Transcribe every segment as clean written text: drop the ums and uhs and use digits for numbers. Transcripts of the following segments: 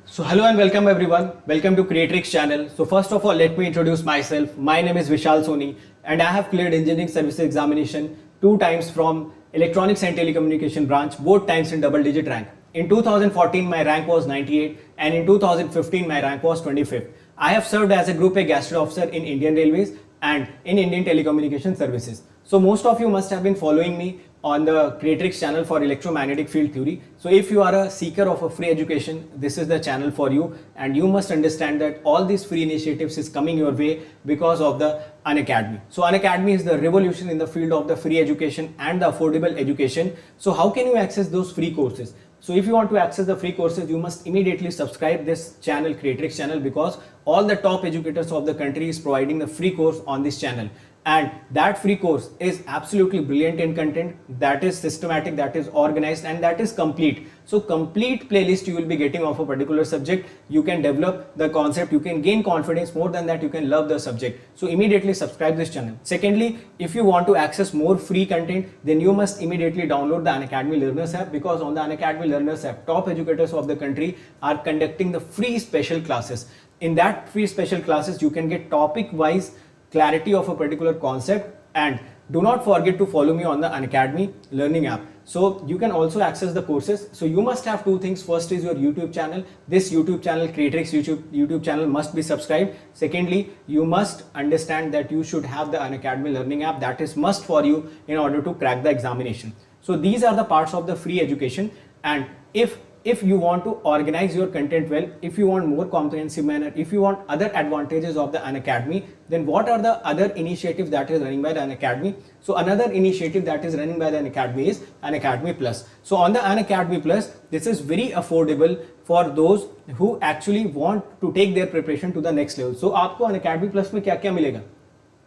So hello and welcome everyone. Welcome to Creatrix channel. So first of all, let me introduce myself. My name is Vishal Soni and I have cleared engineering services examination 2 times from electronics and telecommunication branch, both times in double digit rank. In 2014 my rank was 98 and in 2015 my rank was 25th. I have served as a Group A Gastro Officer in Indian Railways and in Indian Telecommunication Services. So most of you must have been following me on the Creatrix channel for electromagnetic field theory. So if you are a seeker of a free education, this is the channel for you, and you must understand that all these free initiatives is coming your way because of the Unacademy. So Unacademy is the revolution in the field of the free education and the affordable education. So how can you access those free courses? So if you want to access the free courses, you must immediately subscribe this channel, Creatrix channel, because all the top educators of the country is providing the free course on this channel. And that free course is absolutely brilliant in content, that is systematic, that is organized, and that is complete. So complete playlist you will be getting of a particular subject. You can develop the concept, you can gain confidence. More than that, you can love the subject. So immediately subscribe this channel. Secondly, if you want to access more free content, then you must immediately download the Unacademy Learners app, because on the Unacademy Learners app, top educators of the country are conducting the free special classes. In that free special classes, you can get topic wise clarity of a particular concept. And do not forget to follow me on the Unacademy Learning app. So you can also access the courses. So you must have two things. First is your YouTube channel. This YouTube channel, Creatrix YouTube channel, must be subscribed. Secondly, you must understand that you should have the Unacademy Learning app. That is must for you in order to crack the examination. So these are the parts of the free education. And if you want to organize your content well, if you want more comprehensive manner, if you want other advantages of the Unacademy, then what are the other initiatives that is running by the Unacademy? So another initiative that is running by the Unacademy is Unacademy Plus. So on the Unacademy Plus, this is very affordable for those who actually want to take their preparation to the next level. So आपको Unacademy Plus में क्या क्या मिलेगा?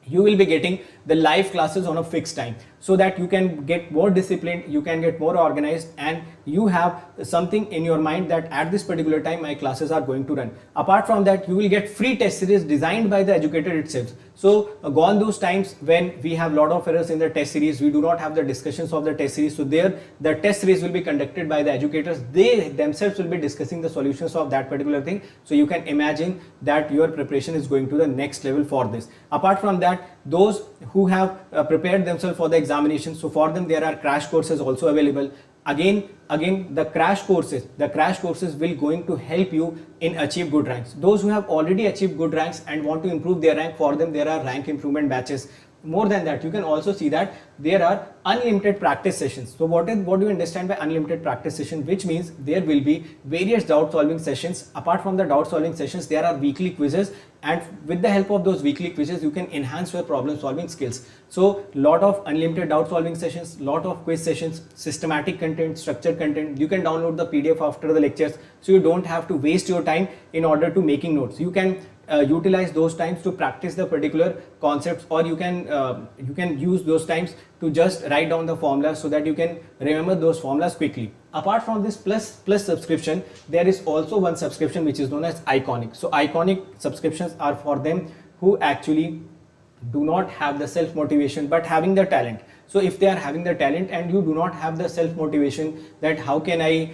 You will be getting the live classes on a fixed time, so that you can get more disciplined, you can get more organized, and you have something in your mind that at this particular time my classes are going to run. Apart from that, you will get free test series designed by the educator itself. So gone those times when we have lot of errors in the test series, we do not have the discussions of the test series. So there the test series will be conducted by the educators. They themselves will be discussing the solutions of that particular thing. So you can imagine that your preparation is going to the next level for this. Apart from that, those who have prepared themselves for the examination, so for them there are crash courses also available. Again the crash courses will going to help you in achieve good ranks. Those who have already achieved good ranks and want to improve their rank, for them there are rank improvement batches. More than that, you can also see that there are unlimited practice sessions. So what do you understand by unlimited practice session? Which means there will be various doubt solving sessions. Apart from the doubt solving sessions, there are weekly quizzes, and with the help of those weekly quizzes you can enhance your problem solving skills. So lot of unlimited doubt solving sessions, lot of quiz sessions, systematic content, structured content. You can download the PDF after the lectures, so you don't have to waste your time in order to making notes. You can utilize those times to practice the particular concepts, or you can use those times to just write down the formulas so that you can remember those formulas quickly. Apart from this plus subscription, there is also one subscription which is known as Iconic. So Iconic subscriptions are for them who actually do not have the self motivation but having the talent. So if they are having the talent and you do not have the self motivation, that how can I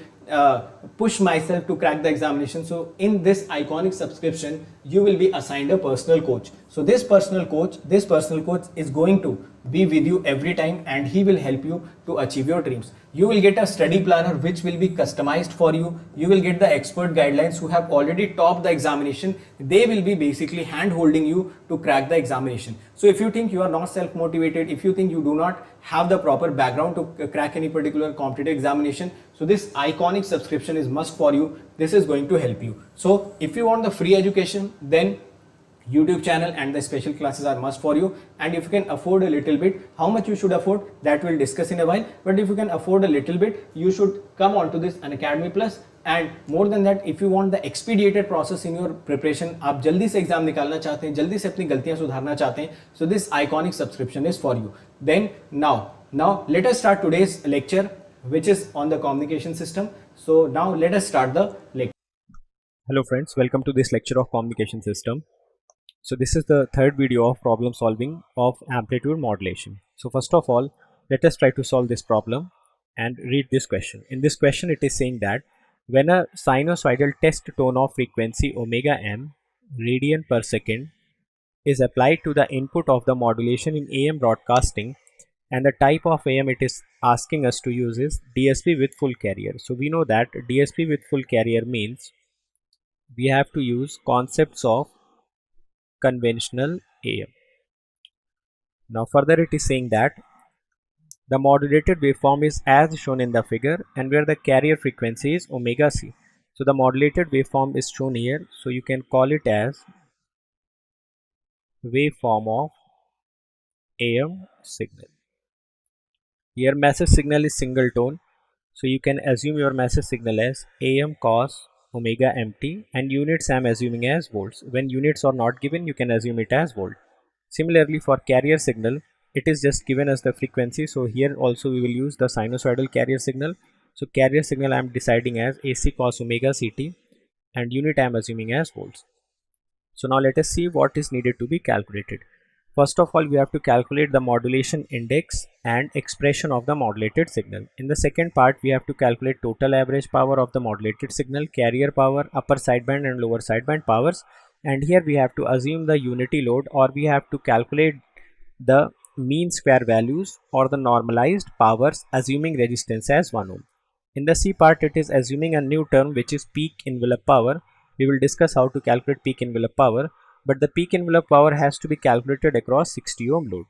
push myself to crack the examination, so in this Iconic subscription you will be assigned a personal coach. So this personal coach is going to be with you every time, and he will help you to achieve your dreams. You will get a study planner which will be customized for you. You will get the expert guidelines who have already topped the examination. They will be basically hand holding you to crack the examination. So if you think you are not self motivated, if you think you do not have the proper background to crack any particular competitive examination, so this Iconic subscription is must for you. This is going to help you. So if you want the free education, then YouTube channel and the special classes are must for you. And if you can afford a little bit, how much you should afford, that we'll discuss in a while. But if you can afford a little bit, you should come on to this Unacademy Plus. And more than that, if you want the expedited process in your preparation, आप जल्दी से exam निकालना चाहते हैं, जल्दी से अपनी गलतियां सुधारना चाहते हैं, so this Iconic subscription is for you. Then now let us start today's lecture, which is on the communication system. So now let us start the lecture. Hello friends, welcome to this lecture of communication system. So this is the third video of problem solving of amplitude modulation. So first of all, let us try to solve this problem and read this question. In this question it is saying that When a sinusoidal test tone of frequency omega m radian per second is applied to the input of the modulation in AM broadcasting, and the type of AM it is asking us to use is DSP with full carrier. So we know that DSP with full carrier means we have to use concepts of conventional AM. Now further it is saying that the modulated waveform is as shown in the figure, and where the carrier frequency is omega c. So the modulated waveform is shown here, so you can call it as waveform of AM signal. Here message signal is single tone, so you can assume your message signal as AM cos omega mt, and units I am assuming as volts. When units are not given, you can assume it as volt. Similarly for carrier signal, it is just given as the frequency, so here also we will use the sinusoidal carrier signal. So carrier signal I am deciding as AC cos omega ct, and unit I am assuming as volts. So now let us see what is needed to be calculated. First of all, we have to calculate the modulation index and expression of the modulated signal. In the second part, we have to calculate total average power of the modulated signal, carrier power, upper sideband and lower sideband powers. And here we have to assume the unity load, or we have to calculate the mean square values or the normalized powers, assuming resistance as 1 ohm. In the C part, it is assuming a new term which is peak envelope power. We will discuss how to calculate peak envelope power, but the peak envelope power has to be calculated across 60 ohm load.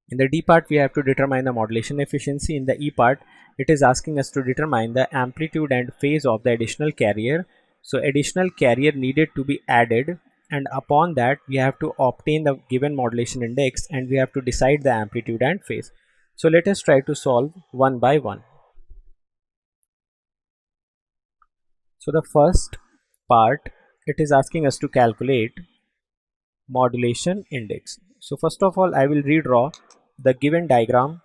In the D part, we have to determine the modulation efficiency. In the E part, it is asking us to determine the amplitude and phase of the additional carrier. So additional carrier needed to be added, and upon that we have to obtain the given modulation index, and we have to decide the amplitude and phase. So let us try to solve one by one. So the first part, it is asking us to calculate modulation index. So first of all, I will redraw the given diagram.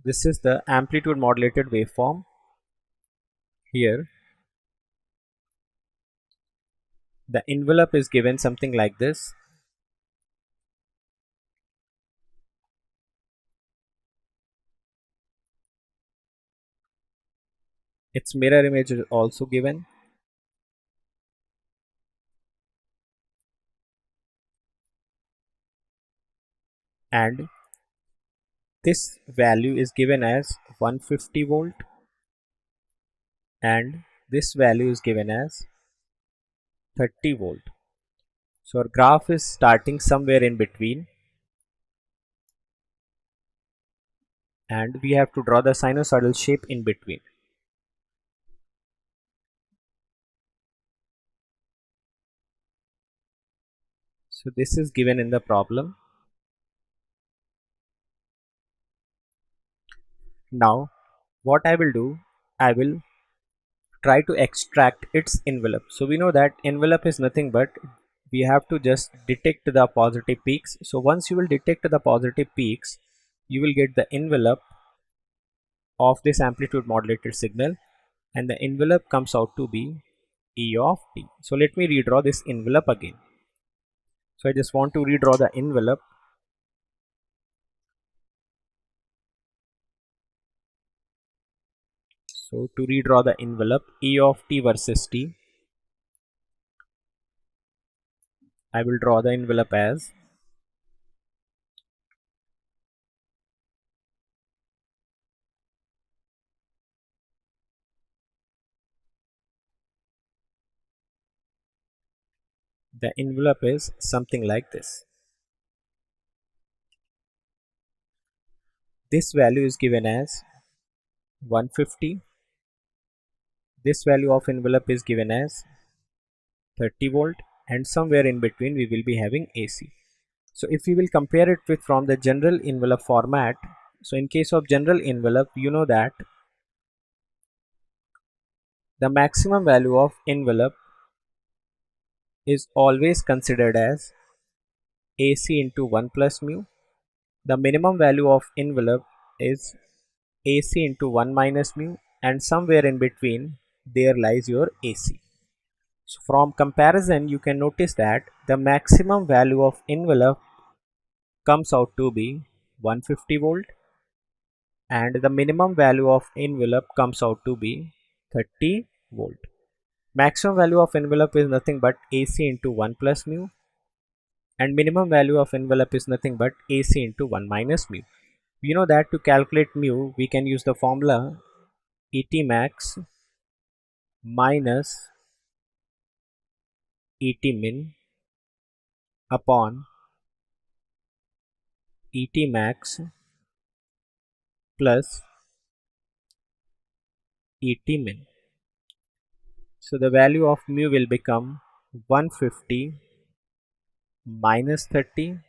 This is the amplitude modulated waveform. Here the envelope is given something like this. Its mirror image is also given. And this value is given as 150 volt, and this value is given as 30 volt. So our graph is starting somewhere in between, and we have to draw the sinusoidal shape in between. So this is given in the problem. Now what I will do, I will try to extract its envelope. So we know that envelope is nothing but we have to just detect the positive peaks. So once you will detect the positive peaks, you will get the envelope of this amplitude modulated signal, and the envelope comes out to be E of t. So let me redraw this envelope again. So I just want to redraw the envelope. So to redraw the envelope, E of t versus t, I will draw the envelope as the envelope is something like this. This value is given as 150. This value of envelope is given as 30 volt, and somewhere in between we will be having AC. So if we will compare it with from the general envelope format, so in case of general envelope, you know that the maximum value of envelope is always considered as AC into 1 plus mu. The minimum value of envelope is AC into 1 minus mu, and somewhere in between there lies your AC. So from comparison, you can notice that the maximum value of envelope comes out to be 150 volt and the minimum value of envelope comes out to be 30 volt. Maximum value of envelope is nothing but AC into 1 plus mu, and minimum value of envelope is nothing but AC into 1 minus mu. We know that to calculate mu, we can use the formula ET max minus ET min upon ET max plus ET min. So the value of mu will become 150 minus 30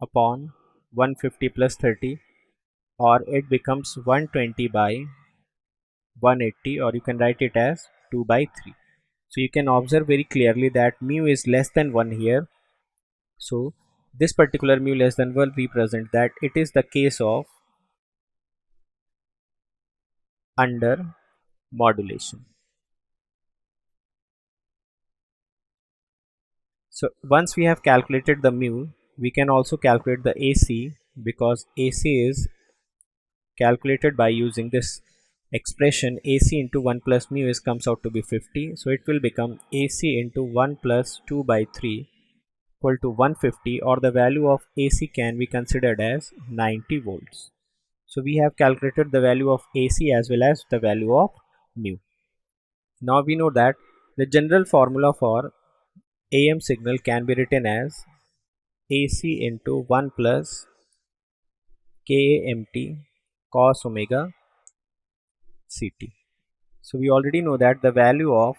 upon 150 plus 30, or it becomes 120 by 180, or you can write it as 2 by 3. So you can observe very clearly that mu is less than 1 here. So this particular mu less than 1 represent that it is the case of under modulation. So once we have calculated the mu, we can also calculate the AC, because AC is calculated by using this expression AC into 1 plus mu is comes out to be 50. So it will become AC into 1 plus 2 by 3 equal to 150, or the value of AC can be considered as 90 volts. So we have calculated the value of AC as well as the value of mu. Now we know that the general formula for AM signal can be written as AC into 1 plus KAMT cos omega CT. So we already know that the value of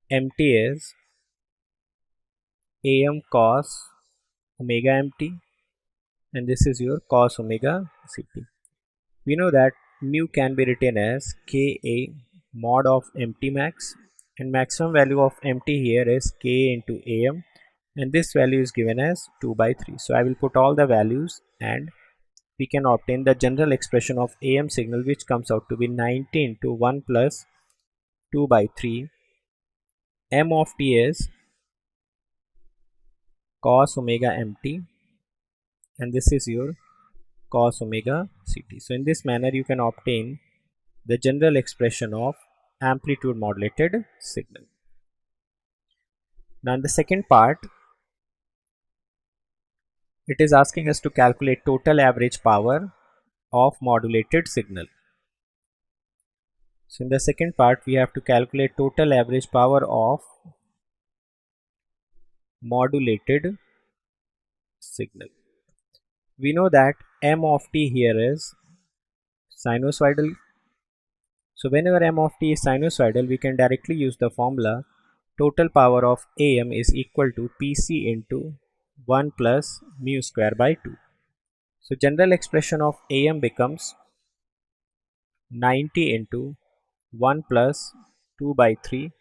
MT is AM cos omega MT, and this is your cos omega CT. We know that mu can be written as Ka mod of MT max, and maximum value of MT here is Ka into AM, and this value is given as 2 by 3. So I will put all the values and we can obtain the general expression of AM signal, which comes out to be 90 into 1 plus 2 by 3. M of t is cos omega mt, and this is your cos omega ct. So in this manner you can obtain the general expression of amplitude modulated signal. Now in the second part, it is asking us to calculate total average power of modulated signal. So in the second part, we have to calculate total average power of modulated signal. We know that m of t here is sinusoidal. So whenever m of t is sinusoidal, we can directly use the formula total power of AM is equal to PC into 1 plus mu square by 2. So general expression of AM becomes 90 into 1 plus 2 by 3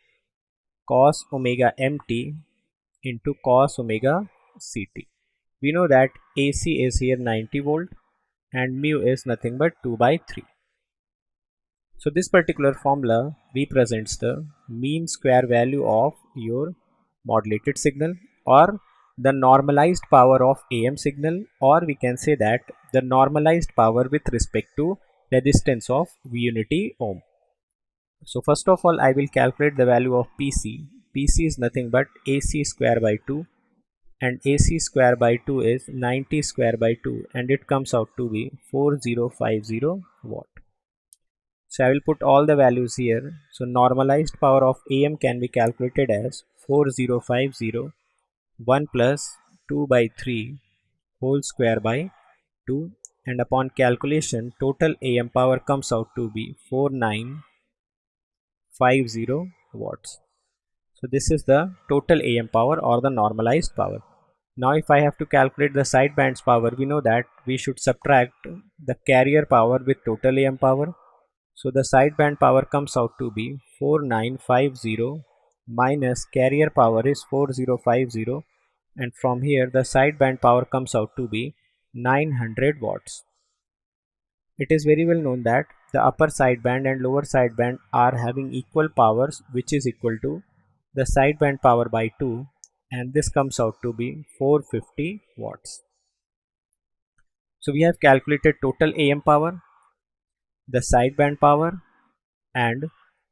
cos omega mt into cos omega ct. We know that AC is here 90 volt and mu is nothing but 2 by 3. So this particular formula represents the mean square value of your modulated signal, or the normalized power of AM signal, or we can say that the normalized power with respect to resistance of V unity ohm. So first of all, I will calculate the value of PC. PC is nothing but AC square by 2, and AC square by 2 is 90 square by 2, and it comes out to be 4050 watt. So I will put all the values here. So normalized power of AM can be calculated as 4050 1 plus 2 by 3 whole square by 2, and upon calculation total AM power comes out to be 4950 watts. So this is the total AM power or the normalized power. Now if I have to calculate the sidebands power, we know that we should subtract the carrier power with total AM power. So the sideband power comes out to be 4950 minus carrier power is 4050, and from here the sideband power comes out to be 900 watts. It is very well known that the upper sideband and lower sideband are having equal powers, which is equal to the sideband power by 2, and this comes out to be 450 watts. So we have calculated total AM power, the sideband power, and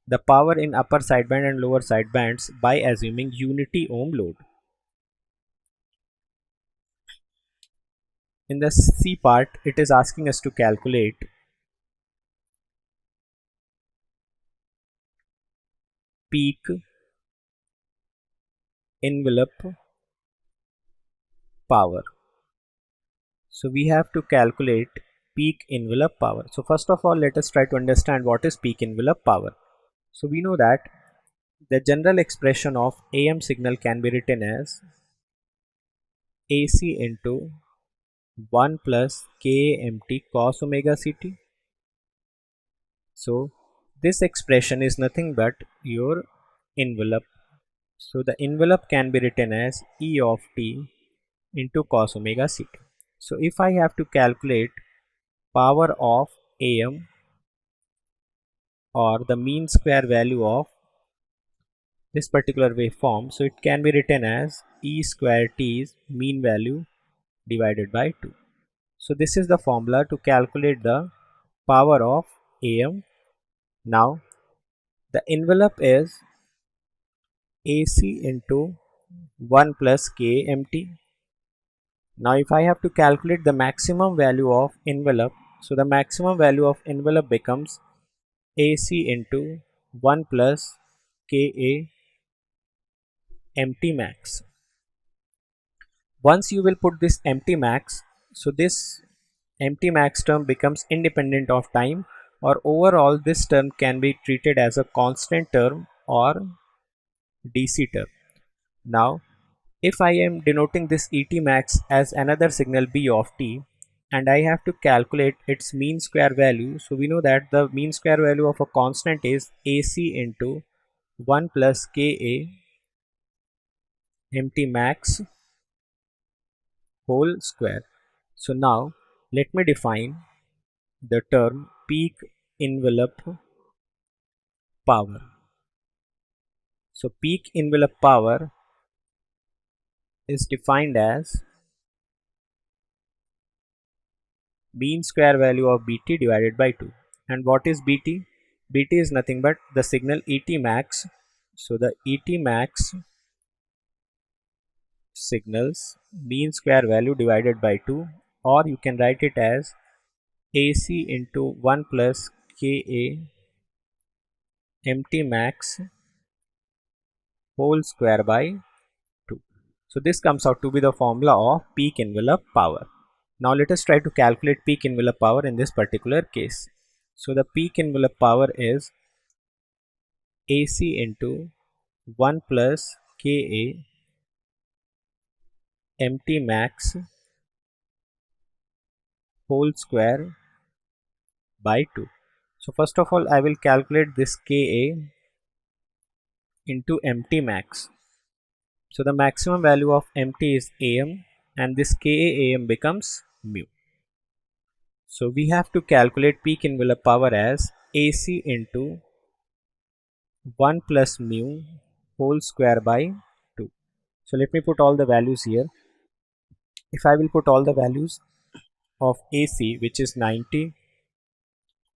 the power in upper sideband and lower sidebands by assuming unity ohm load. In the C part, it is asking us to calculate peak envelope power. So we have to calculate peak envelope power. So first of all, let us try to understand what is peak envelope power. So we know that the general expression of AM signal can be written as AC into 1 plus KAMT cos omega CT. So this expression is nothing but your envelope. So the envelope can be written as E of t into cos omega CT. So if I have to calculate power of AM or the mean square value of this particular waveform, so it can be written as E square t is mean value divided by 2. So this is the formula to calculate the power of AM. Now the envelope is AC into 1 plus KMT. Now if I have to calculate the maximum value of envelope, so the maximum value of envelope becomes AC into 1 plus KA empty max. Once you will put this empty max, so this empty max term becomes independent of time, or overall this term can be treated as a constant term or DC term. Now if I am denoting this ET max as another signal B of t and I have to calculate its mean square value, so we know that the mean square value of a constant is AC into 1 plus KA empty max whole square. So now let me define the term peak envelope power. So peak envelope power is defined as mean square value of Bt divided by 2. And what is Bt? Bt is nothing but the signal ET max. So the ET max signals mean square value divided by 2, or you can write it as AC into 1 plus KA empty max whole square by 2. So this comes out to be the formula of peak envelope power. Now let us try to calculate peak envelope power in this particular case. So the peak envelope power is AC into 1 plus KA empty max whole square by 2. So first of all I will calculate this KA into empty max. So the maximum value of empty is AM and this KA becomes mu. So we have to calculate peak envelope power as AC into 1 plus mu whole square by 2. So let me put all the values here. If I will put all the values of AC, which is 90,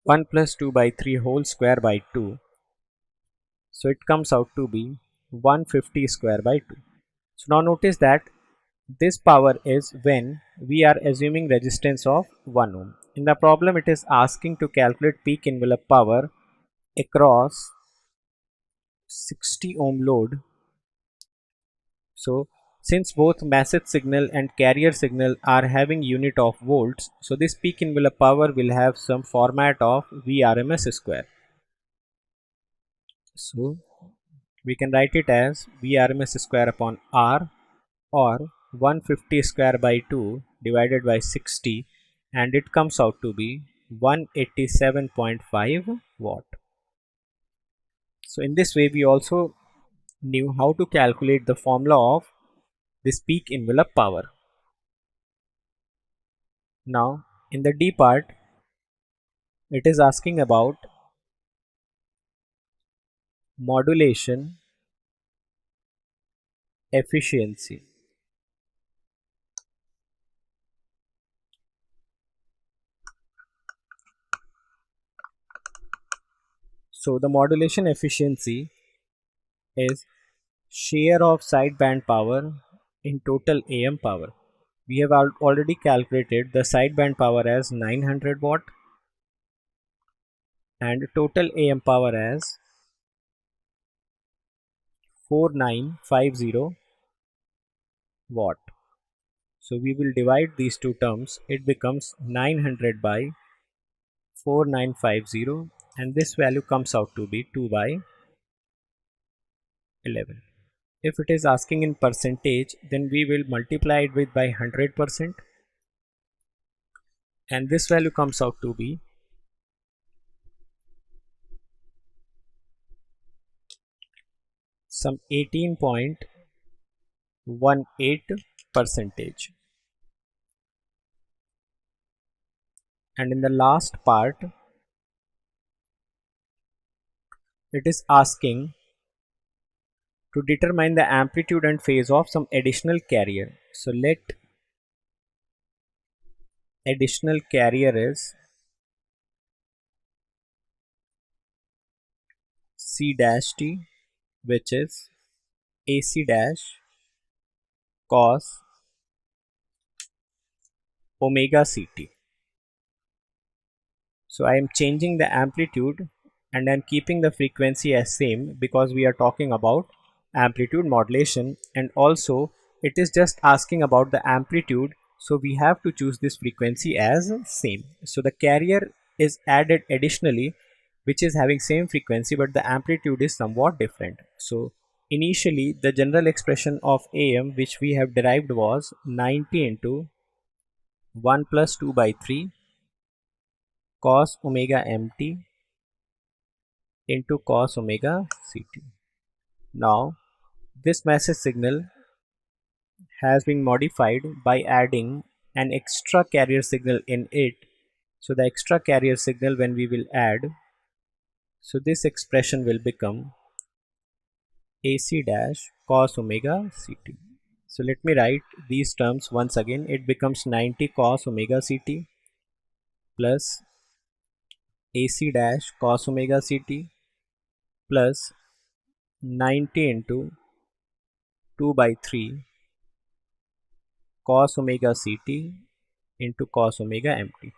1 plus 2 by 3 whole square by 2, so it comes out to be 150 square by 2. So now notice that this power is when we are assuming resistance of 1 ohm. In the problem it is asking to calculate peak envelope power across 60 ohm load. So since both message signal and carrier signal are having unit of volts, so this peak envelope power will have some format of Vrms square. So we can write it as Vrms square upon R, or 150 square by 2 divided by 60, and it comes out to be 187.5 watt. So in this way we also knew how to calculate the formula of this peak envelope power. Now in the D part it is asking about modulation efficiency. So the modulation efficiency is share of sideband power in total AM power. We have already calculated the sideband power as 900 watt and total AM power as 4950 watt. So we will divide these two terms. It becomes 900 by 4950 and this value comes out to be 2 by 11. If it is asking in percentage, then we will multiply it with by 100% and this value comes out to be some 18.18 percentage. And in the last part, it is asking to determine the amplitude and phase of some additional carrier. So let additional carrier is C dash T, which is AC dash cos omega CT. So I am changing the amplitude and I am keeping the frequency as same because we are talking about amplitude modulation, and also it is just asking about the amplitude, so we have to choose this frequency as same. So the carrier is added additionally which is having same frequency but the amplitude is somewhat different. So initially the general expression of AM which we have derived was 90 into 1 plus 2 by 3 cos omega mt into cos omega ct. Now this message signal has been modified by adding an extra carrier signal in it. So the extra carrier signal when we will add, so this expression will become AC dash cos omega ct. So let me write these terms once again. It becomes 90 cos omega ct plus AC dash cos omega ct plus 90 into 2 by 3 cos omega ct into cos omega mt.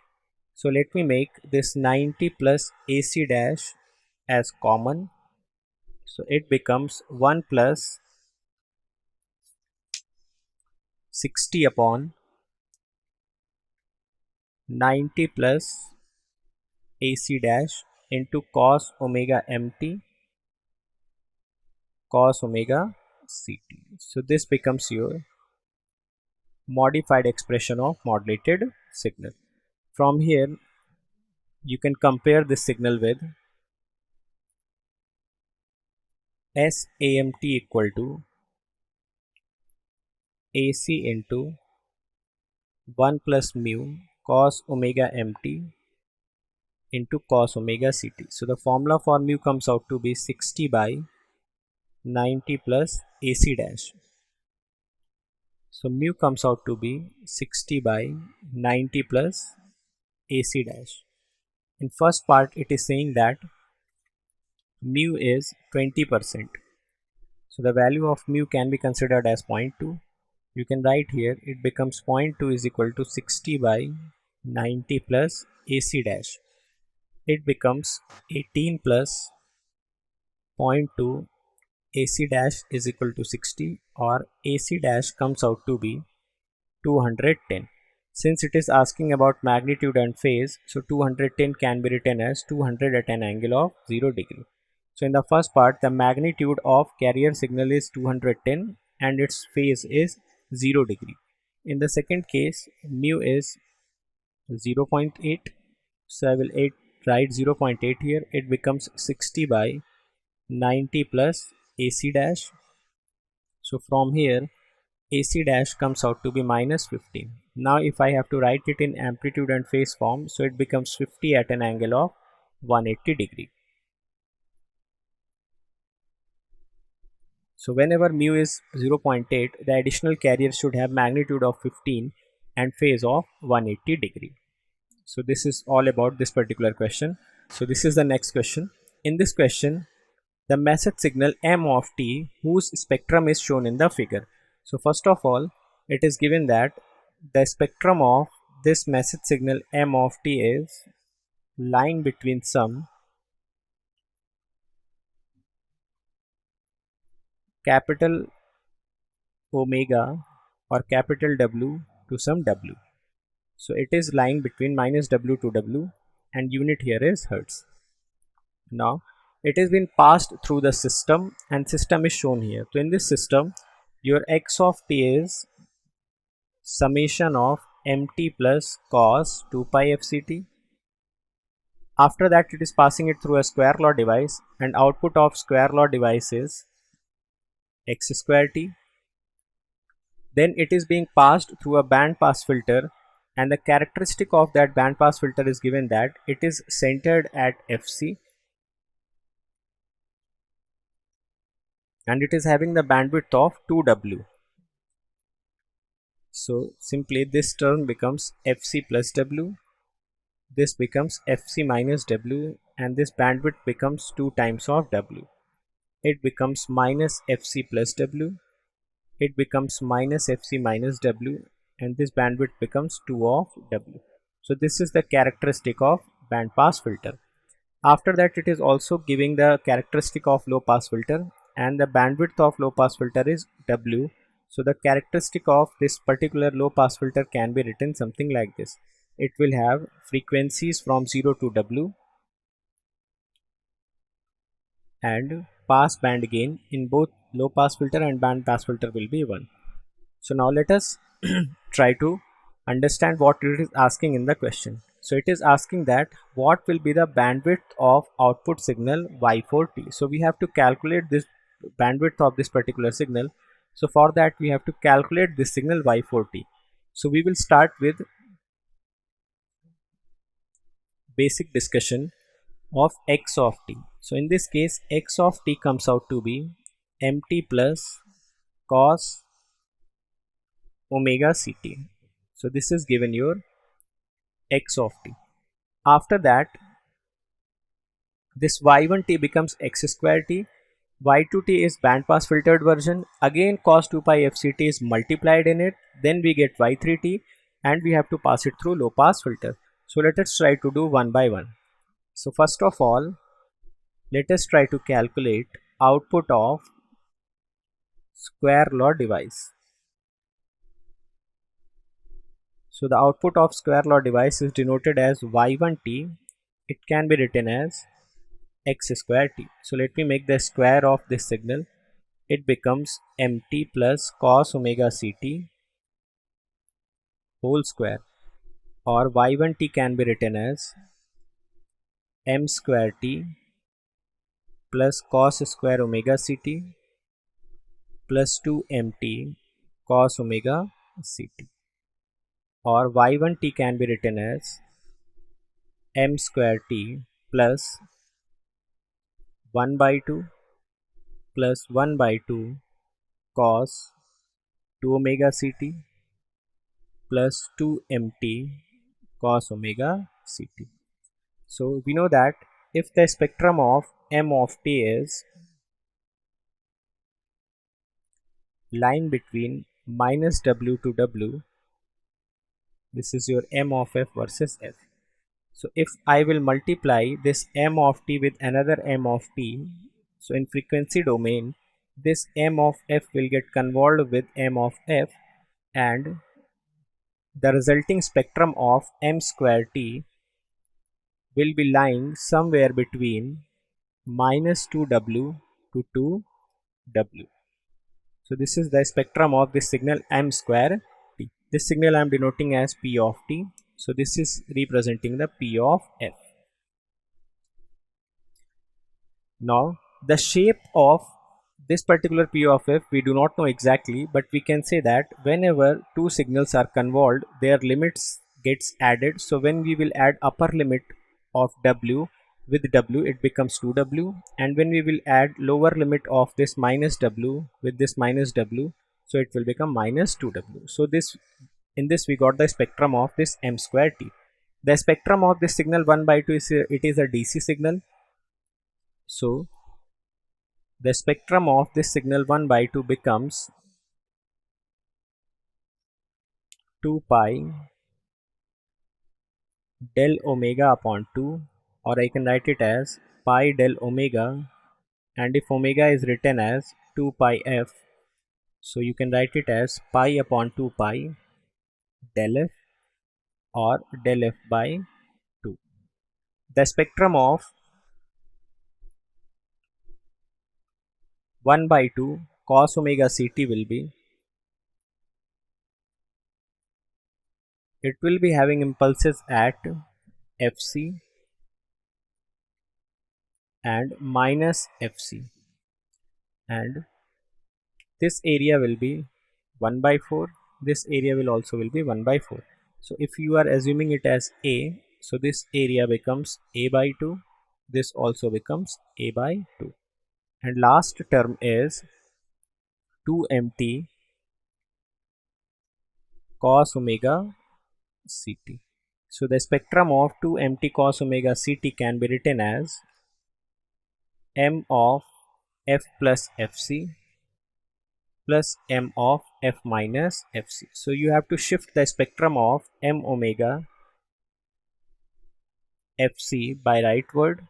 So let me make this 90 plus AC dash as common. So it becomes 1 plus 60 upon 90 plus AC dash into cos omega mt cos omega ct. So this becomes your modified expression of modulated signal. From here you can compare this signal with SAMT equal to AC into 1 plus mu cos omega mt into cos omega ct. So the formula for mu comes out to be 60 by 90 plus AC dash. So mu comes out to be 60 by 90 plus AC dash. In first part it is saying that mu is 20%. So the value of mu can be considered as 0.2. You can write here it becomes 0.2 is equal to 60 by 90 plus AC dash. It becomes 18 plus 0.2 AC dash is equal to 60, or AC dash comes out to be 210. Since it is asking about magnitude and phase, so 210 can be written as 200 at an angle of 0 degree. So in the first part, the magnitude of carrier signal is 210 and its phase is 0 degree. In the second case, mu is 0.8. So I will write 0.8 here. It becomes 60 by 90 plus AC dash. So from here AC dash comes out to be minus 15. Now if I have to write it in amplitude and phase form, so it becomes 50 at an angle of 180 degree. So whenever mu is 0.8, the additional carrier should have magnitude of 15 and phase of 180 degree. So this is all about this particular question. So this is the next question. In this question, the message signal m of t whose spectrum is shown in the figure. So first of all, it is given that the spectrum of this message signal m of t is lying between some capital omega or capital W to some W. So it is lying between minus W to W, and unit here is Hertz. Now it has been passed through the system, and system is shown here. So in this system, your x of t is summation of mt plus cos 2 pi fct. After that, it is passing it through a square law device, and output of square law device is x square t. Then it is being passed through a band pass filter, and the characteristic of that band pass filter is given that it is centered at fc, and it is having the bandwidth of 2w. So simply this term becomes fc plus w, this becomes fc minus w, and this bandwidth becomes 2 times of w. It becomes minus fc plus w, it becomes minus fc minus w, and this bandwidth becomes 2 of w. So this is the characteristic of band pass filter. After that, it is also giving the characteristic of low pass filter, and the bandwidth of low pass filter is w. So the characteristic of this particular low pass filter can be written something like this. It will have frequencies from 0 to w, and pass band gain in both low pass filter and band pass filter will be 1. So now let us try to understand what it is asking in the question. So it is asking that what will be the bandwidth of output signal y4t. So we have to calculate this bandwidth of this particular signal. So for that, we have to calculate this signal y4t. So we will start with basic discussion of x of t. So in this case, x of t comes out to be mt plus cos omega ct. So this is given your x of t. After that, this y1t becomes x square t, y2t is band pass filtered version, again cos 2 pi fct is multiplied in it, then we get y3t, and we have to pass it through low pass filter. So let us try to do one by one. So first of all, let us try to calculate output of square law device. So the output of square law device is denoted as y1t. It can be written as x square t. So let me make the square of this signal. It becomes mt plus cos omega ct whole square, or y1t can be written as m square t plus cos square omega ct plus 2mt cos omega ct, or y1t can be written as m square t plus 1 by 2 plus 1 by 2 cos 2 omega ct plus 2mt cos omega ct. So we know that if the spectrum of m of t is lying between minus w to w, this is your m of f versus f. So if I will multiply this m of t with another m of t, so in frequency domain, this m of f will get convolved with m of f, and the resulting spectrum of m square t will be lying somewhere between minus 2w to 2w. So this is the spectrum of this signal m square t. This signal I am denoting as p of t. So this is representing the p of f. Now the shape of this particular p of f we do not know exactly, but we can say that whenever two signals are convolved, their limits gets added. So when we will add upper limit of w, with w it becomes 2w, and when we will add lower limit of this minus w with this minus w, so it will become minus 2w. So this, in this we got the spectrum of this m square t. The spectrum of this signal 1 by 2 is it is a DC signal. So the spectrum of this signal 1 by 2 becomes 2 pi del omega upon 2, or I can write it as pi del omega, and if omega is written as 2 pi f, so you can write it as pi upon 2 pi del f or del f by 2. The spectrum of 1 by 2 cos omega ct will be, it will be having impulses at fc and minus fc, and this area will be 1 by 4, this area will also will be 1 by 4. So if you are assuming it as a, so this area becomes a by 2, this also becomes a by 2, and last term is 2mt cos omega ct. So the spectrum of 2mt cos omega ct can be written as m of f plus fc plus m of f minus fc. So you have to shift the spectrum of m omega fc by rightward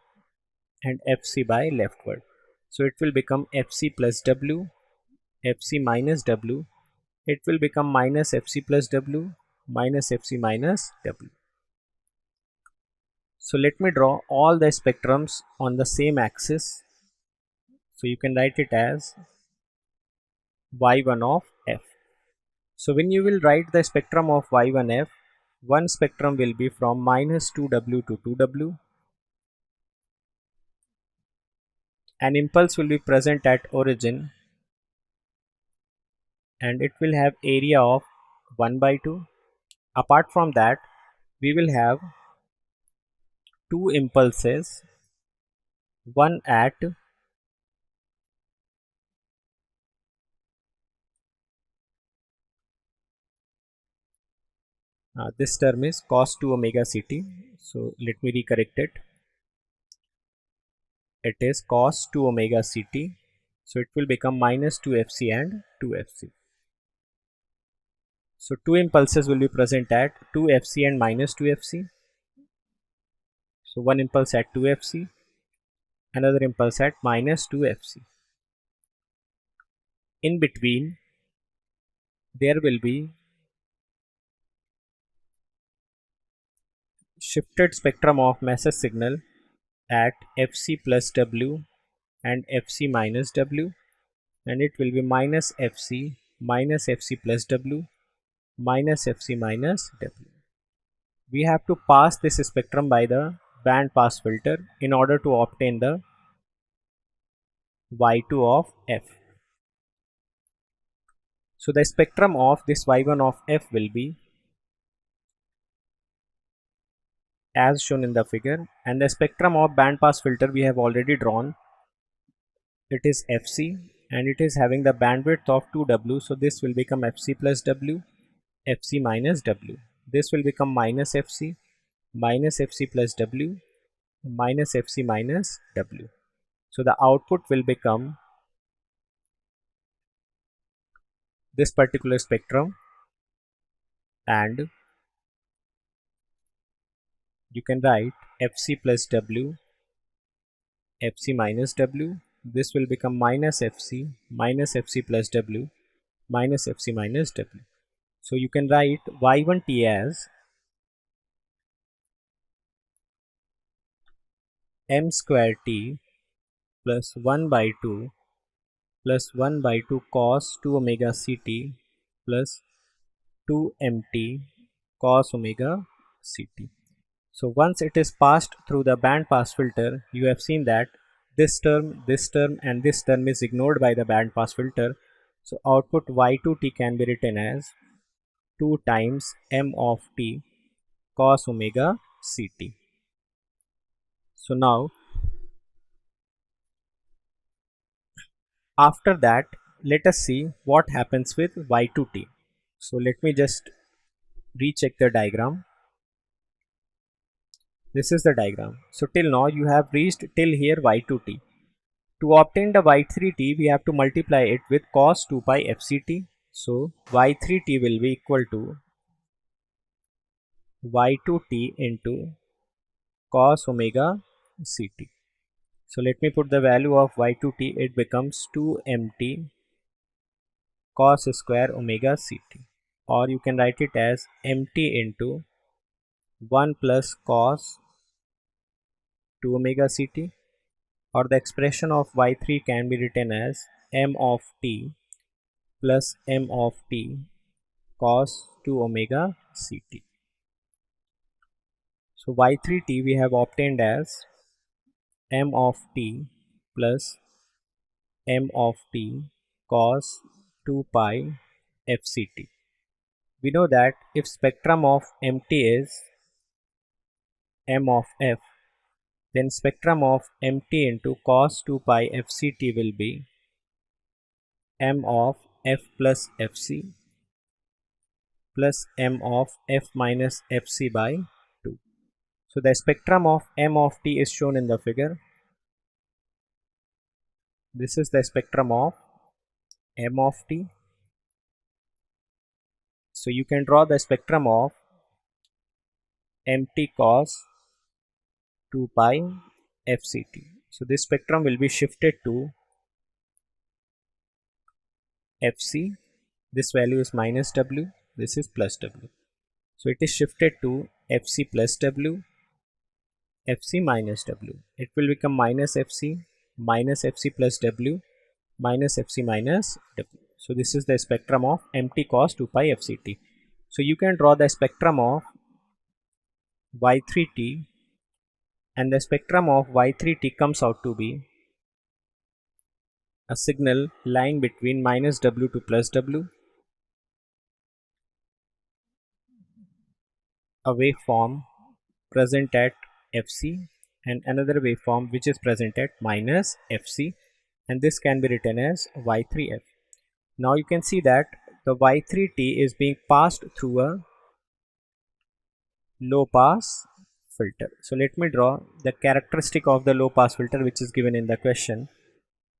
and fc by leftward. So it will become fc plus w, fc minus w, it will become minus fc plus w, minus fc minus w. So let me draw all the spectrums on the same axis. So you can write it as y1 of f. So when you will write the spectrum of y1f, one spectrum will be from minus 2w to 2w. An impulse will be present at origin and it will have area of 1 by 2. Apart from that, we will have two impulses, one at this term is cos 2 omega ct. So let me recorrect it. It is cos 2 omega ct. So it will become minus 2fc and 2fc. So two impulses will be present at 2fc and minus 2fc. So one impulse at 2fc, another impulse at minus 2fc. In between, there will be shifted spectrum of message signal at fc plus w and fc minus w, and it will be minus fc plus w minus fc minus w. We have to pass this spectrum by the band pass filter in order to obtain the y2 of f. So the spectrum of this y1 of f will be as shown in the figure, and the spectrum of band pass filter we have already drawn. It is fc and it is having the bandwidth of 2w, so this will become fc plus w, fc minus w. This will become minus fc plus w, minus fc minus w. So the output will become this particular spectrum, and you can write fc plus w, fc minus w. This will become minus fc plus w, minus fc minus w. So you can write y1t as m square t plus 1 by 2 plus 1 by 2 cos 2 omega ct plus 2mt cos omega ct. So once it is passed through the band pass filter, you have seen that this term and this term is ignored by the band pass filter. So output y2t can be written as 2 times m of t cos omega ct. So now after that, let us see what happens with y2t. So let me just recheck the diagram. This is the diagram. So till now you have reached till here y2t. To obtain the y3t, we have to multiply it with cos 2 pi fct. So y3t will be equal to y2t into cos omega ct. So let me put the value of y2t. It becomes 2mt cos square omega ct, or you can write it as mt into 1 plus cos 2 omega ct, or the expression of y3 can be written as m of t plus m of t cos 2 omega ct. So y3t we have obtained as m of t plus m of t cos 2 pi fct. We know that if spectrum of mt is m of f, then spectrum of mt into cos 2 pi fct will be m of f plus fc plus m of f minus fc by 2. So the spectrum of m of t is shown in the figure. This is the spectrum of m of t. So you can draw the spectrum of mt cos 2 pi fct. So this spectrum will be shifted to fc. This value is minus w, this is plus w. So it is shifted to fc plus w, fc minus w. It will become minus fc plus w minus fc minus w. So this is the spectrum of mt cos 2 pi fct. So you can draw the spectrum of y3t, and the spectrum of y3t comes out to be a signal lying between minus w to plus w, a waveform present at fc, and another waveform which is present at minus fc, and this can be written as y3f. Now you can see that the y3t is being passed through a low pass filter. So let me draw the characteristic of the low pass filter which is given in the question.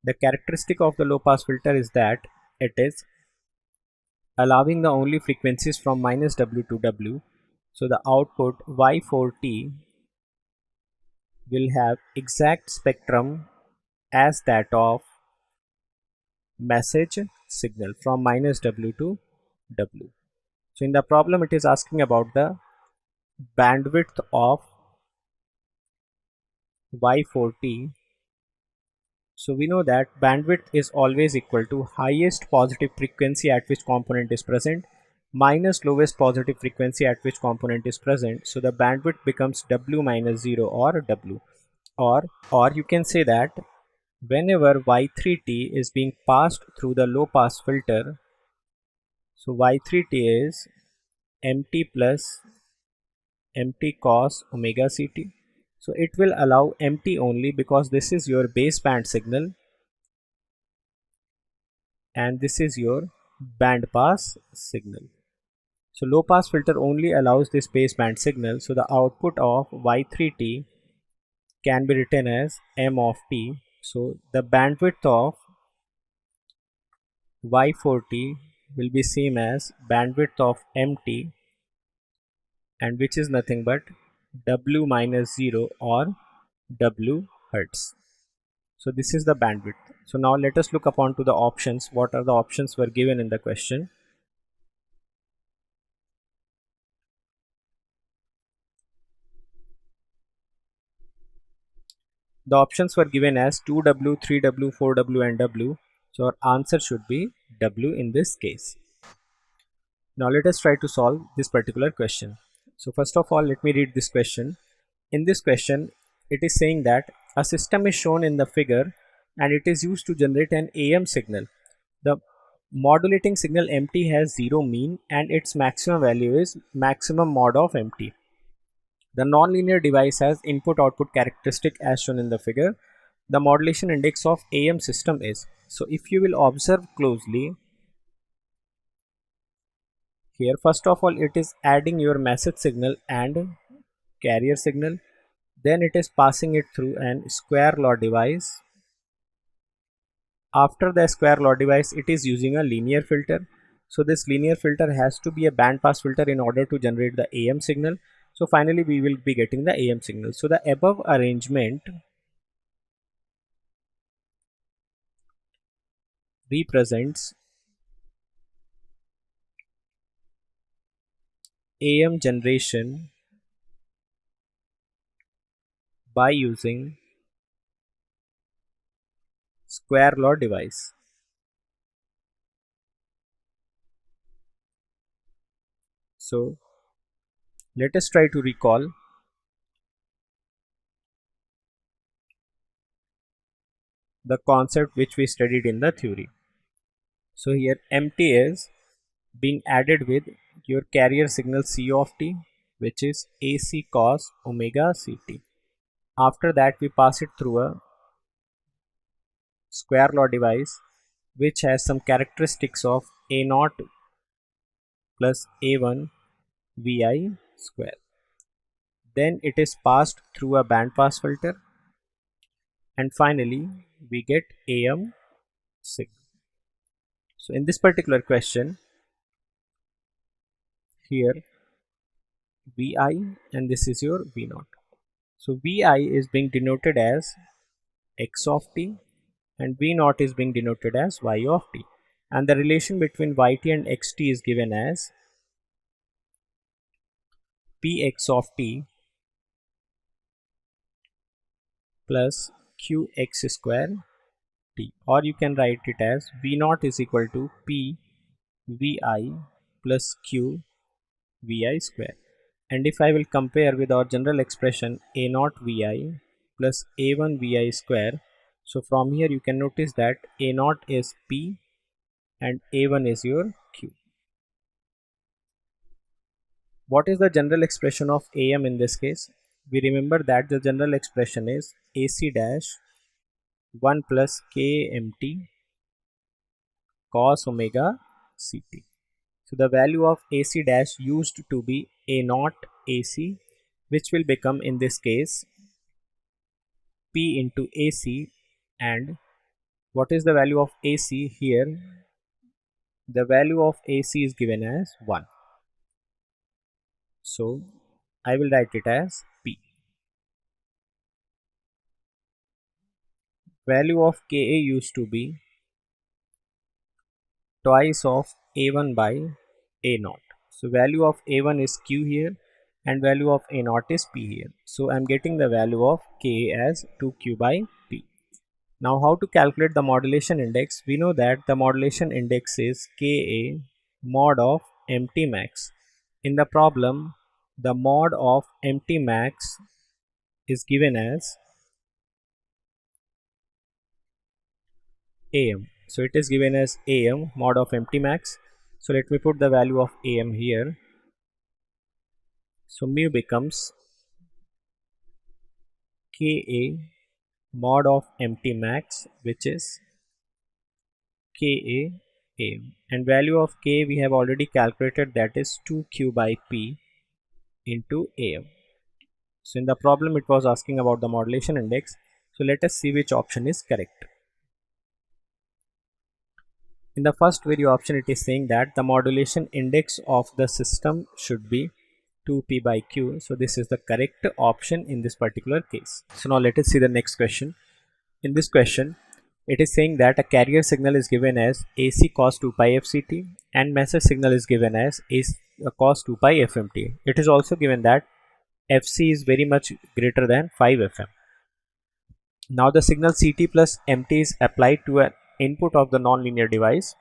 The characteristic of the low pass filter is that it is allowing the only frequencies from minus w to w. So the output y4t will have exact spectrum as that of message signal from minus w to w. So in the problem it is asking about the bandwidth of y4t. So we know that bandwidth is always equal to highest positive frequency at which component is present minus lowest positive frequency at which component is present. So the bandwidth becomes w minus 0 or w, or you can say that whenever y3t is being passed through the low pass filter, so y3t is mt plus mt cos omega ct. So it will allow mt only because this is your baseband signal and this is your band pass signal. So low pass filter only allows this baseband signal. So the output of y3t can be written as m of t. So the bandwidth of y4t will be same as bandwidth of mt, and which is nothing but w minus 0 or w hertz. So this is the bandwidth. So now let us look upon to the options. What are the options were given in the question? The options were given as 2w, 3w, 4w and w. So our answer should be w in this case. Now let us try to solve this particular question. So first of all, let me read this question. In this question, it is saying that a system is shown in the figure and it is used to generate an AM signal. The modulating signal MT has 0 mean and its maximum value is maximum mod of MT. The nonlinear device has input-output characteristic as shown in the figure. The modulation index of AM system is. So if you will observe closely, here first of all it is adding your message signal and carrier signal, then it is passing it through an square law device. After the square law device, it is using a linear filter. So this linear filter has to be a band pass filter in order to generate the AM signal. So finally we will be getting the AM signal. So the above arrangement represents AM generation by using square law device. So let us try to recall the concept which we studied in the theory. So here MT is being added with your carrier signal C of t, which is AC cos omega Ct. After that we pass it through a square law device which has some characteristics of A0 plus A1 Vi square. Then it is passed through a band pass filter, and finally we get AM signal. So in this particular question, here Vi and this is your V0. So Vi is being denoted as X of t and V0 is being denoted as Y of t, and the relation between Yt and Xt is given as Px of t plus Qx square t, or you can write it as V0 is equal to P Vi plus Q Vi square. And if I will compare with our general expression A0 Vi plus A1 Vi square, so from here you can notice that A0 is P and A1 is your Q. What is the general expression of AM in this case? We remember that the general expression is AC dash 1 plus KMT cos omega Ct. So the value of AC dash used to be A0 AC, which will become in this case P into AC, and what is the value of AC here? The value of AC is given as 1. So I will write it as P. Value of Ka used to be twice of A1 by A0. So value of A1 is Q here and value of A0 is P here. So I am getting the value of Ka as 2Q by P. Now how to calculate the modulation index? We know that the modulation index is Ka mod of MT max. In the problem, the mod of MT max is given as AM. So it is given as AM mod of MT max. So let me put the value of AM here. So mu becomes Ka mod of MT max, which is Ka AM, and value of K we have already calculated, that is 2Q by P into AM. So in the problem it was asking about the modulation index. So let us see which option is correct. In the first video option it is saying that the modulation index of the system should be 2P by Q. So this is the correct option in this particular case. So now let us see the next question. In this question it is saying that a carrier signal is given as AC cos 2 pi FCT and message signal is given as cos 2 pi FMT. It is also given that FC is very much greater than 5 FM. Now the signal CT plus MT is applied to an input of the nonlinear device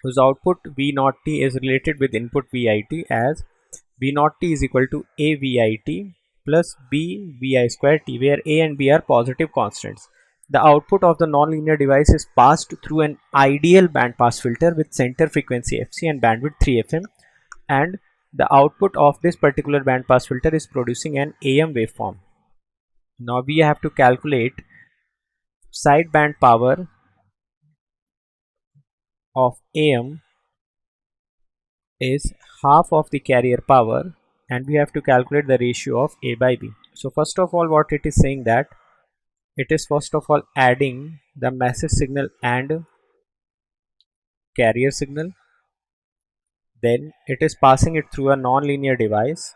whose output V0T is related with input VIT as V0T is equal to A VIT plus B Vi square T, where A and B are positive constants. The output of the nonlinear device is passed through an ideal bandpass filter with center frequency Fc and bandwidth 3 FM, and the output of this particular band pass filter is producing an AM waveform. Now we have to calculate sideband power of AM is half of the carrier power, and we have to calculate the ratio of A by B. So first of all, what it is saying that it is first of all adding the message signal and carrier signal, then it is passing it through a non-linear device.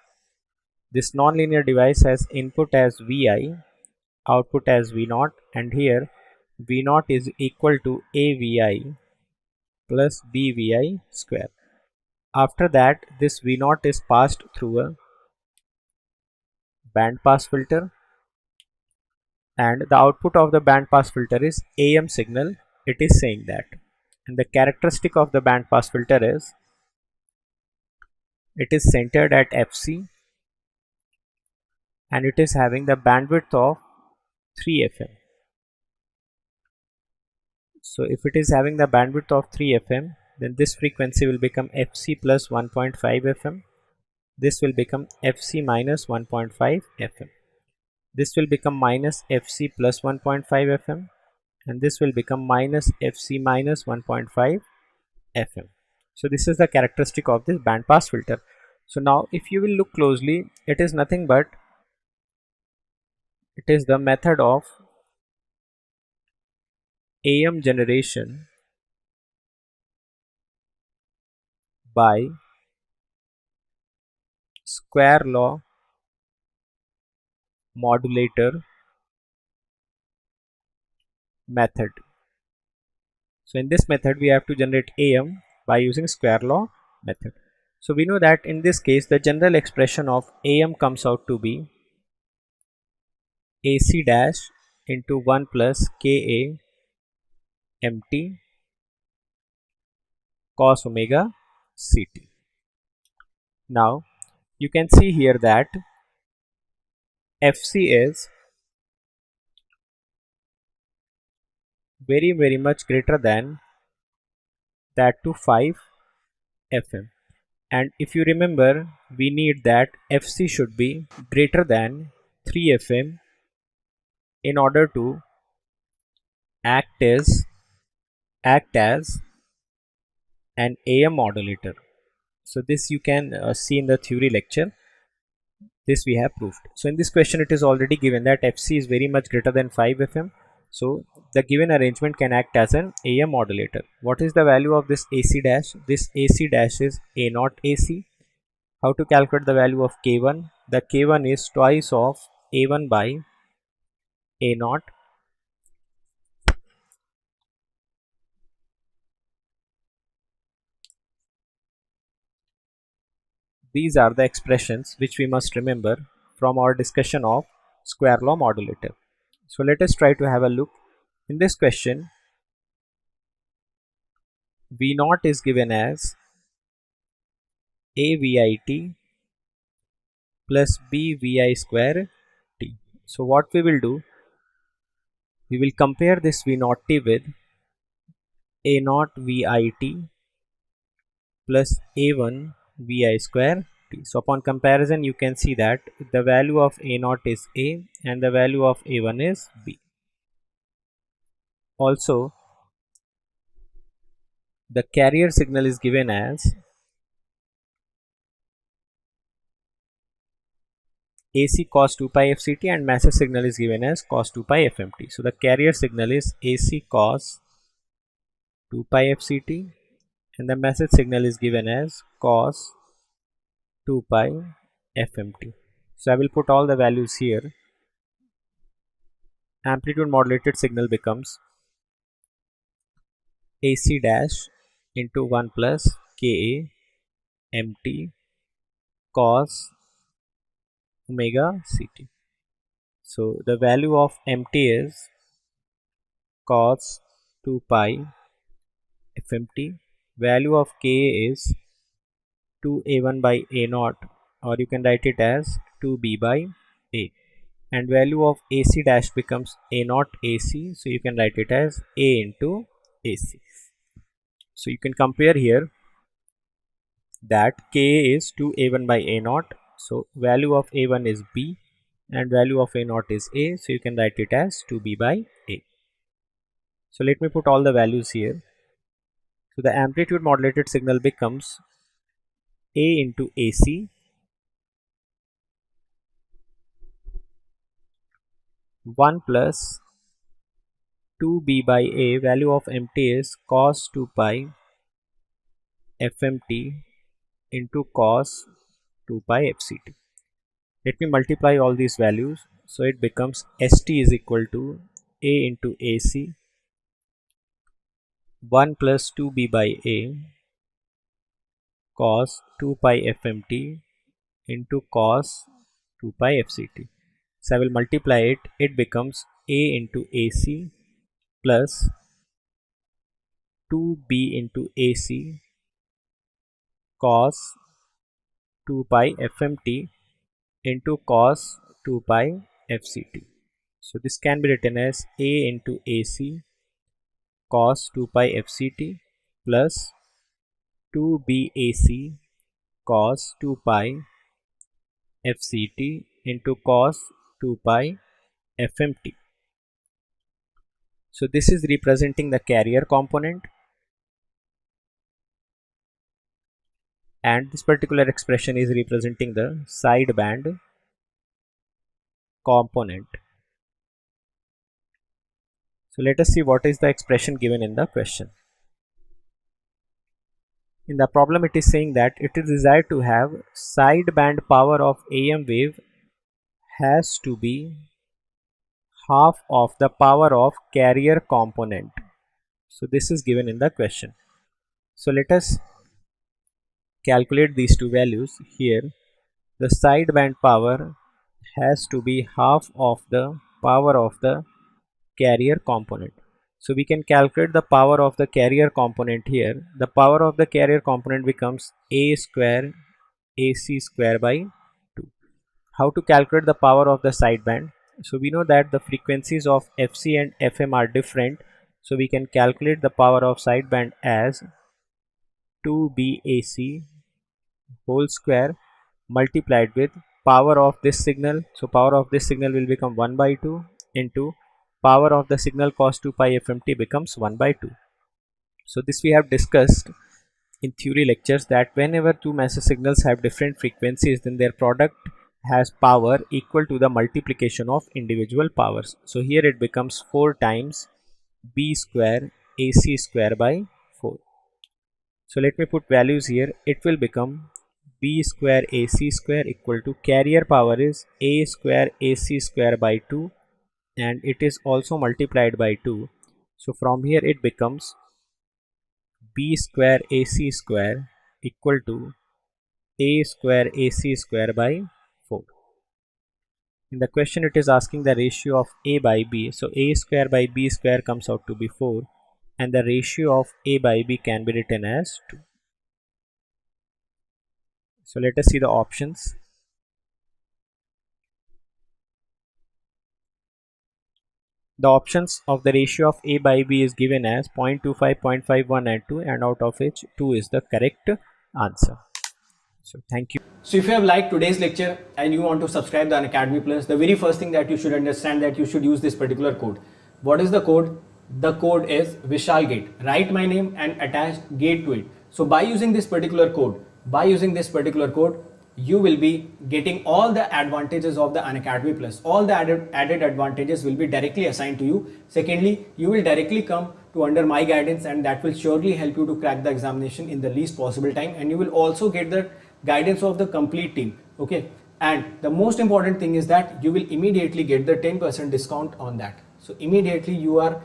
This non-linear device has input as Vi, output as V0, and here V0 is equal to AVI plus BVI square. After that, this V0 is passed through a band pass filter, and the output of the band pass filter is AM signal. It is saying that, and the characteristic of the band pass filter is it is centered at FC and it is having the bandwidth of 3 FM. So if it is having the bandwidth of 3 FM, then this frequency will become FC plus 1.5 FM. This will become FC minus 1.5 FM. This will become minus FC plus 1.5 FM, and this will become minus FC minus 1.5 FM. So this is the characteristic of this band pass filter. So now if you will look closely, it is nothing but it is the method of AM generation by square law modulator method. So in this method we have to generate AM by using square law method. So we know that in this case the general expression of AM comes out to be AC dash into 1 plus KA MT cos omega CT. Now you can see here that FC is very much greater than that to 5 FM, and if you remember, we need that FC should be greater than 3 FM in order to act as an AM modulator. So this you can see in the theory lecture. This we have proved. So in this question it is already given that FC is very much greater than 5 FM. So the given arrangement can act as an AM modulator. What is the value of this AC dash? This AC dash is A0 AC. How to calculate the value of K1? The K1 is twice of A1 by A0. These are the expressions which we must remember from our discussion of square law modulator. So let us try to have a look. In this question, V0 is given as AVIT plus BVI square T. So what we will do, we will compare this V0 T with A0 VIT plus A1 Vi square T. So upon comparison you can see that the value of A0 is A and the value of A1 is B. Also the carrier signal is given as AC cos 2 pi FCT and message signal is given as cos 2 pi FMT. So the carrier signal is AC cos 2 pi FCT and the message signal is given as cos 2 pi FMT. So I will put all the values here. Amplitude modulated signal becomes AC dash into 1 plus KA MT cos omega CT. So the value of MT is cos 2 pi FMT. Value of Ka is 2A1 by A0, or you can write it as 2B by A. And value of AC dash becomes A0 AC, so you can write it as A into AC. So you can compare here that k is to a1 by a0. So value of a1 is b and value of a0 is a, so you can write it as 2b by a. So let me put all the values here. So the amplitude modulated signal becomes a into ac 1 plus 2b by a, value of mt is cos 2 pi fmt into cos 2 pi fct. Let me multiply all these values. So it becomes st is equal to a into ac 1 plus 2b by a cos 2 pi fmt into cos 2 pi fct. So I will multiply it. It becomes a into ac plus 2b into ac cos 2 pi fmt into cos 2 pi fct. So this can be written as a into ac cos 2 pi fct plus 2bac cos 2 pi fct into cos 2 pi fmt. So this is representing the carrier component, and this particular expression is representing the sideband component. So let us see what is the expression given in the question. In the problem it is saying that it is desired to have sideband power of AM wave has to be half of the power of carrier component. So this is given in the question. So let us calculate these two values. Here the sideband power has to be half of the power of the carrier component. So we can calculate the power of the carrier component here. The power of the carrier component becomes a square ac square by 2. How to calculate the power of the sideband? So we know that the frequencies of fc and fm are different. So we can calculate the power of sideband as 2bac whole square multiplied with power of this signal. So power of this signal will become 1 by 2 into power of the signal cos 2 pi fmt becomes 1 by 2. So this we have discussed in theory lectures, that whenever two massive signals have different frequencies, then their product has power equal to the multiplication of individual powers. So here it becomes 4 times b square ac square by 4. So let me put values here. It will become b square ac square equal to carrier power is a square ac square by 2 and it is also multiplied by 2. So from here it becomes b square ac square equal to a square ac square by 4. In the question it is asking the ratio of a by b. So a square by b square comes out to be 4 and the ratio of a by b can be written as 2. So let us see the options. The options of the ratio of a by b is given as 0.25, 0.51 and 2, and out of which 2 is the correct answer. So thank you. So if you have liked today's lecture and you want to subscribe the Unacademy Plus, the very first thing that you should understand that you should use this particular code. What is the code? The code is Vishal Gate. Write my name and attach gate to it. So by using this particular code, you will be getting all the advantages of the Unacademy Plus. All the added advantages will be directly assigned to you. Secondly, you will directly come to under my guidance, and that will surely help you to crack the examination in the least possible time, and you will also get the guidance of the complete team. Okay, and the most important thing is that you will immediately get the 10% discount on that. So immediately you are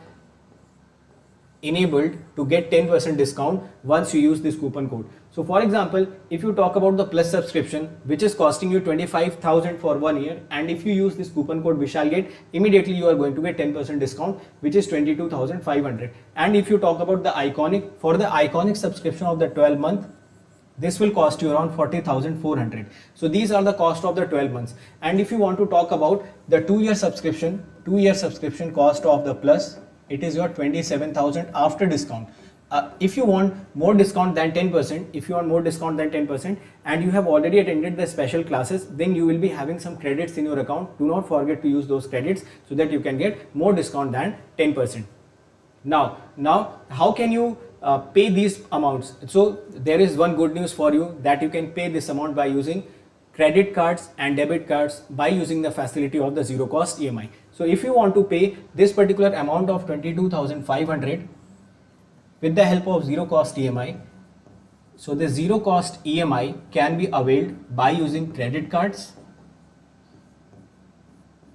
enabled to get 10% discount once you use this coupon code. So for example, if you talk about the plus subscription, which is costing you 25,000 for 1 year, and if you use this coupon code Vishalgate, immediately you are going to get 10% discount, which is 22,500. And if you talk about the iconic, for the iconic subscription of the 12 month, this will cost you around 40,400. So these are the cost of the 12 months. And if you want to talk about the 2-year subscription, cost of the plus, it is your 27,000 after discount. if you want more discount than 10%, and you have already attended the special classes, then you will be having some credits in your account. Do not forget to use those credits so that you can get more discount than 10%. Now how can you pay these amounts? So there is one good news for you, that you can pay this amount by using credit cards and debit cards by using the facility of the zero cost EMI. So if you want to pay this particular amount of 22,500 with the help of zero cost EMI, so the zero cost EMI can be availed by using credit cards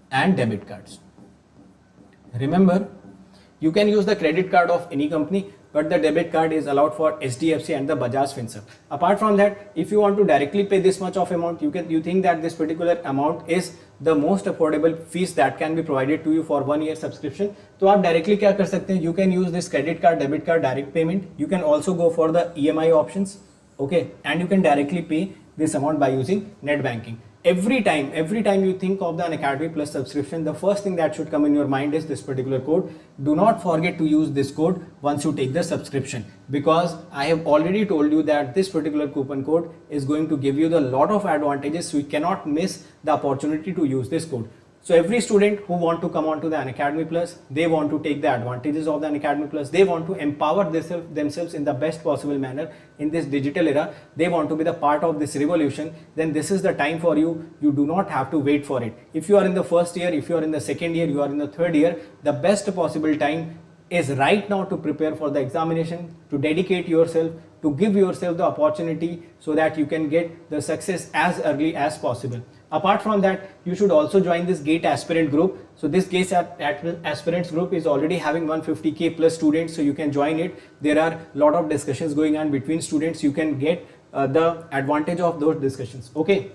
and debit cards. Remember, you can use the credit card of any company, but the debit card is allowed for HDFC and the Bajaj Finserv. Apart from that, if you want to directly pay this much of amount, you think that this particular amount is the most affordable fees that can be provided to you for 1 year subscription, तो आप directly क्या कर सकते हैं? You can use this credit card, debit card, direct payment. You can also go for the EMI options, okay, and you can directly pay this amount by using net banking. Every time you think of the Unacademy Plus subscription, the first thing that should come in your mind is this particular code. Do not forget to use this code once you take the subscription, because I have already told you that this particular coupon code is going to give you the lot of advantages, so you cannot miss the opportunity to use this code. So every student who want to come on to the Unacademy Plus, they want to take the advantages of the Unacademy Plus, they want to empower themselves in the best possible manner in this digital era, they want to be the part of this revolution, then this is the time for you. You do not have to wait for it. If you are in the first year, if you are in the second year, you are in the third year, the best possible time is right now to prepare for the examination, to dedicate yourself, to give yourself the opportunity so that you can get the success as early as possible. Apart from that, you should also join this GATE aspirant group. So this GATE aspirants group is already having 150k plus students, so you can join it. There are a lot of discussions going on between students. You can get the advantage of those discussions. Okay,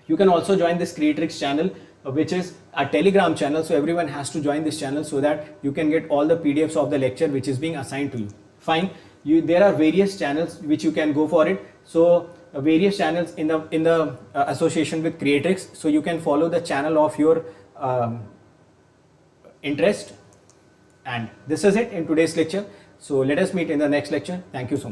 you can also join this Creatrix channel, which is a Telegram channel. So everyone has to join this channel so that you can get all the PDFs of the lecture which is being assigned to you. Fine. There are various channels which you can go for it. So various channels in the association with Creatrix. So you can follow the channel of your interest. And this is it in today's lecture. So let us meet in the next lecture. Thank you so much.